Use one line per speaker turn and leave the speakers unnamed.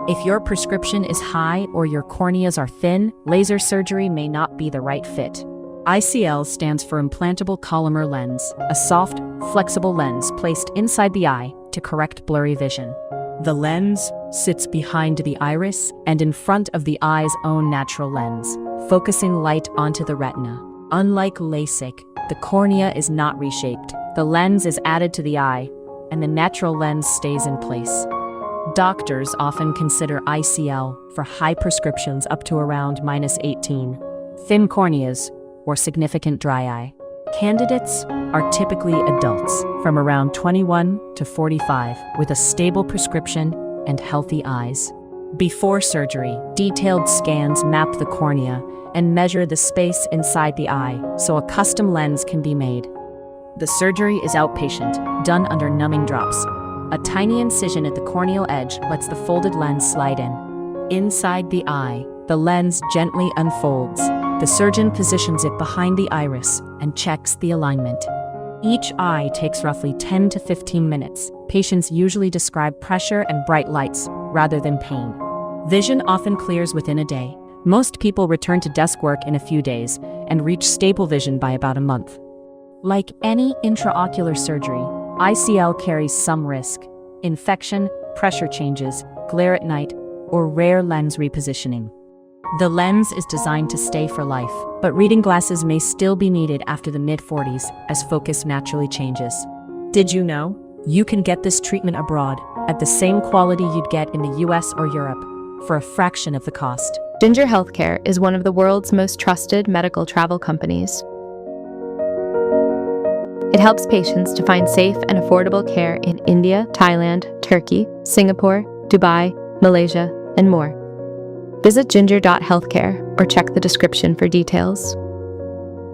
If your prescription is high or your corneas are thin, laser surgery may not be the right fit. ICL stands for Implantable Collamer Lens, a soft, flexible lens placed inside the eye to correct blurry vision. The lens sits behind the iris and in front of the eye's own natural lens, focusing light onto the retina. Unlike LASIK, the cornea is not reshaped. The lens is added to the eye, and the natural lens stays in place. Doctors often consider ICL for high prescriptions up to around -18, thin corneas, or significant dry eye. Candidates are typically adults from around 21 to 45 with a stable prescription and healthy eyes. Before surgery, detailed scans map the cornea and measure the space inside the eye so a custom lens can be made. The surgery is outpatient, done under numbing drops. A tiny incision at the corneal edge lets the folded lens slide in. Inside the eye, the lens gently unfolds. The surgeon positions it behind the iris and checks the alignment. Each eye takes roughly 10 to 15 minutes. Patients usually describe pressure and bright lights rather than pain. Vision often clears within a day. Most people return to desk work in a few days and reach stable vision by about a month. Like any intraocular surgery, ICL carries some risk: infection, pressure changes, glare at night, or rare lens repositioning. The lens is designed to stay for life, but reading glasses may still be needed after the mid-40s as focus naturally changes. Did you know? You can get this treatment abroad at the same quality you'd get in the US or Europe for a fraction of the cost.
Ginger Healthcare is one of the world's most trusted medical travel companies. It helps patients to find safe and affordable care in India, Thailand, Turkey, Singapore, Dubai, Malaysia, and more. Visit ginger.healthcare or check the description for details.